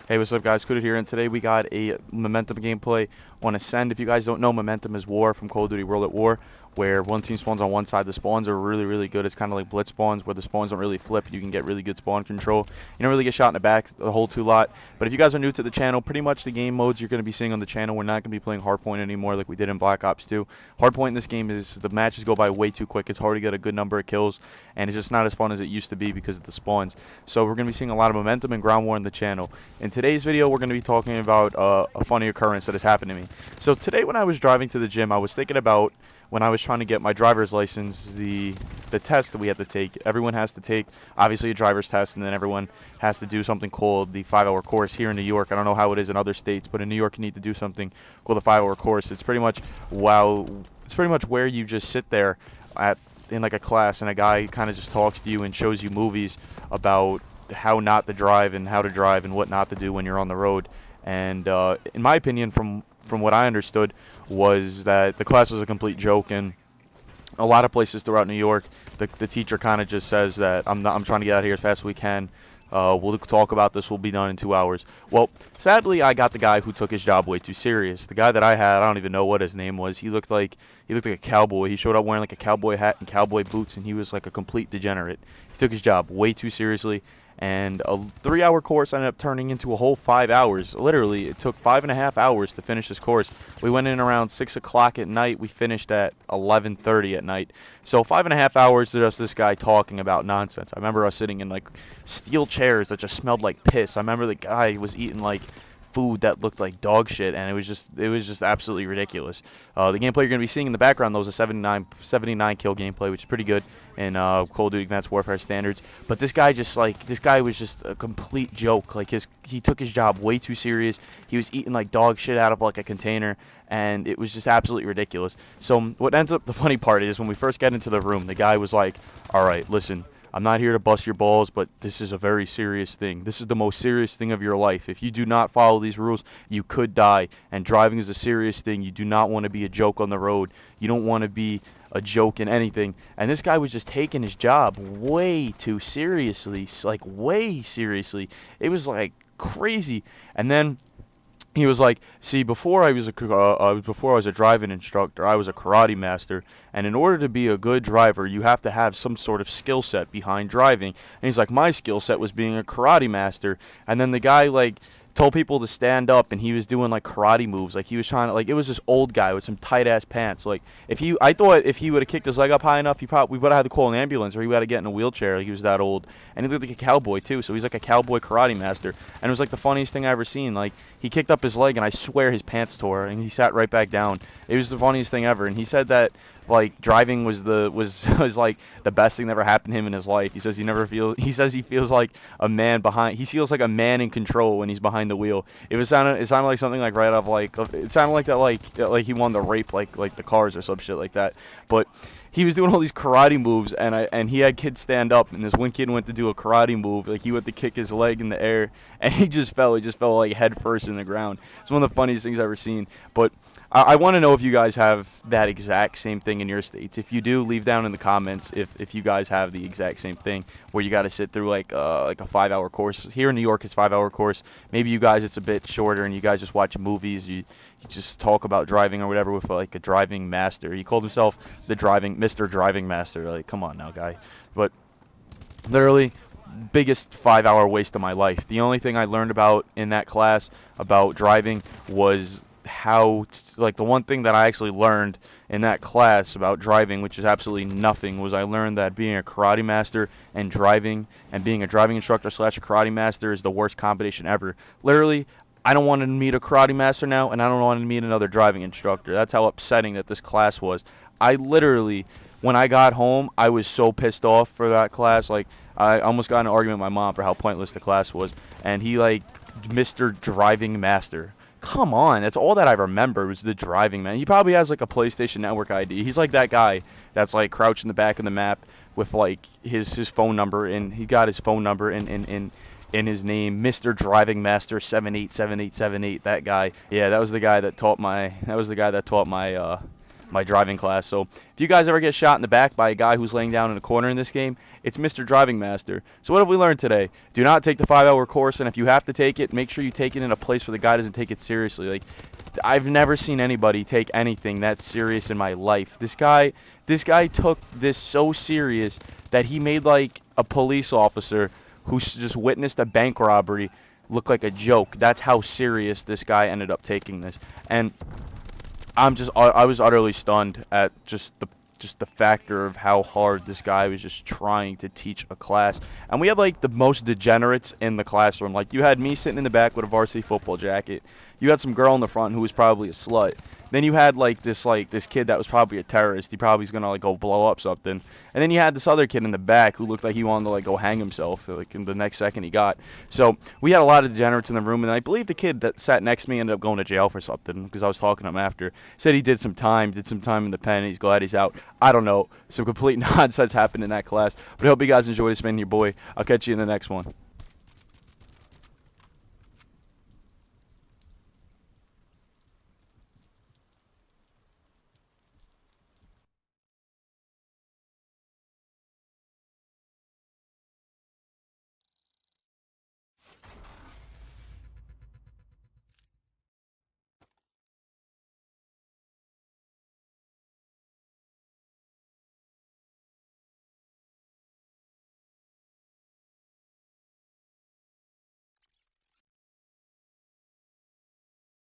Hey, what's up, guys? Kuda here, and today we got a Momentum gameplay on Ascend. If you guys don't know, Momentum is War from Call of Duty World at War, where one team spawns on one side. The spawns are really, really good. It's kind of like blitz spawns, where the spawns don't really flip. You can get really good spawn control. You don't really get shot in the back a whole lot. But if you guys are new to the channel, pretty much the game modes you're going to be seeing on the channel, we're not going to be playing Hardpoint anymore like we did in Black Ops 2. Hardpoint in this game is the matches go by way too quick. It's hard to get a good number of kills, and it's just not as fun as it used to be because of the spawns. So we're going to be seeing a lot of Momentum and Ground War in the channel. In today's video, we're going to be talking about a funny occurrence that has happened to me. So today when I was driving to the gym, I was thinking about when I was trying to get my driver's license, the test that we had to take. Everyone has to take, obviously, a driver's test, and then everyone has to do something called the 5-hour course here in New York. I don't know how it is in other states, but in New York you need to do something called the 5-hour course. It's pretty much where you just sit there in like a class, and a guy kind of just talks to you and shows you movies about how not to drive and how to drive and what not to do when you're on the road. And in my opinion, from what I understood, was that the class was a complete joke. And a lot of places throughout New York, the teacher kind of just says that I'm trying to get out of here as fast as we can. We'll talk about this. We'll be done in 2 hours. Well, sadly, I got the guy who took his job way too serious. The guy that I had, I don't even know what his name was. He looked like a cowboy. He showed up wearing like a cowboy hat and cowboy boots, and he was like a complete degenerate. He took his job way too seriously. And a 3-hour course ended up turning into a whole 5 hours. Literally, it took 5.5 hours to finish this course. We went in around 6 o'clock at night. We finished at 11:30 at night. So 5.5 hours to just this guy talking about nonsense. I remember us sitting in like steel chairs that just smelled like piss. I remember the guy was eating like food that looked like dog shit, and it was just absolutely ridiculous. The gameplay you're going to be seeing in the background, though, is a 79 kill gameplay, which is pretty good in Call of Duty Advanced Warfare standards. But this guy was just a complete joke. Like he took his job way too serious. He was eating like dog shit out of like a container, and it was just absolutely ridiculous. So what ends up the funny part is when we first get into the room, the guy was like, "All right, listen, I'm not here to bust your balls, but this is a very serious thing. This is the most serious thing of your life. If you do not follow these rules, you could die. And driving is a serious thing. You do not want to be a joke on the road. You don't want to be a joke in anything." And this guy was just taking his job way too seriously, like way seriously. It was like crazy. And then he was like, "See, before I was a driving instructor, I was a karate master, and in order to be a good driver, you have to have some sort of skill set behind driving." And he's like, "My skill set was being a karate master." And then the guy like told people to stand up, and he was doing like karate moves. Like he was trying to, like, it was this old guy with some tight ass pants. Like I thought if he would have kicked his leg up high enough, we would have had to call an ambulance, or he would have to get in a wheelchair. Like, he was that old, and he looked like a cowboy too. So he's like a cowboy karate master, and it was like the funniest thing I ever seen. Like he kicked up his leg, and I swear his pants tore, and he sat right back down. It was the funniest thing ever, and he said that like driving was like the best thing that ever happened to him in his life. He says he feels like a man behind. He feels like a man in control when he's behind the wheel. It sounded like something like right off like it sounded like that like he wanted to rape like the cars or some shit like that. But he was doing all these karate moves, and he had kids stand up, and this one kid went to do a karate move, like he went to kick his leg in the air, and he just fell like head first in the ground. It's one of the funniest things I've ever seen. But I want to know if you guys have that exact same thing in your states. If you do, leave down in the comments if you guys have the exact same thing where you got to sit through like a 5-hour course. Here in New York, it's 5-hour course. Maybe you guys it's a bit shorter, and you guys just watch movies. You just talk about driving or whatever with like a driving master. He called himself the Mr. Driving Master. Like, come on now, guy. But literally, biggest 5-hour waste of my life. The only thing I learned about in that class about driving was the one thing that I actually learned in that class about driving, which is absolutely nothing, was I learned that being a karate master and driving, and being a driving instructor / a karate master, is the worst combination ever. Literally, I don't want to meet a karate master now, and I don't want to meet another driving instructor. That's how upsetting that this class was. I literally, when I got home, I was so pissed off for that class. Like, I almost got in an argument with my mom for how pointless the class was. And he like, Mr. Driving Master. Come on, that's all that I remember was the driving, man. He probably has like a PlayStation Network ID. He's like that guy that's like crouched in the back of the map with like his phone number, and he got his phone number in his name, Mr. Driving Master 787878. That guy. Yeah, that was the guy that taught my my driving class. So if you guys ever get shot in the back by a guy who's laying down in a corner in this game, it's Mr. Driving Master. So what have we learned today? Do not take the 5-hour course, and if you have to take it, make sure you take it in a place where the guy doesn't take it seriously. Like, I've never seen anybody take anything that serious in my life. This guy took this so serious that he made like a police officer who just witnessed a bank robbery look like a joke. That's how serious this guy ended up taking this. And I was utterly stunned at just the factor of how hard this guy was just trying to teach a class. And we had like the most degenerates in the classroom. Like, you had me sitting in the back with a varsity football jacket. You had some girl in the front who was probably a slut. Then you had like this kid that was probably a terrorist. He probably was gonna like go blow up something. And then you had this other kid in the back who looked like he wanted to like go hang himself like in the next second he got. So we had a lot of degenerates in the room, and I believe the kid that sat next to me ended up going to jail for something because I was talking to him after. Said he did some time in the pen. He's glad he's out. I don't know. Some complete nonsense happened in that class. But I hope you guys enjoyed. It's been your boy. I'll catch you in the next one.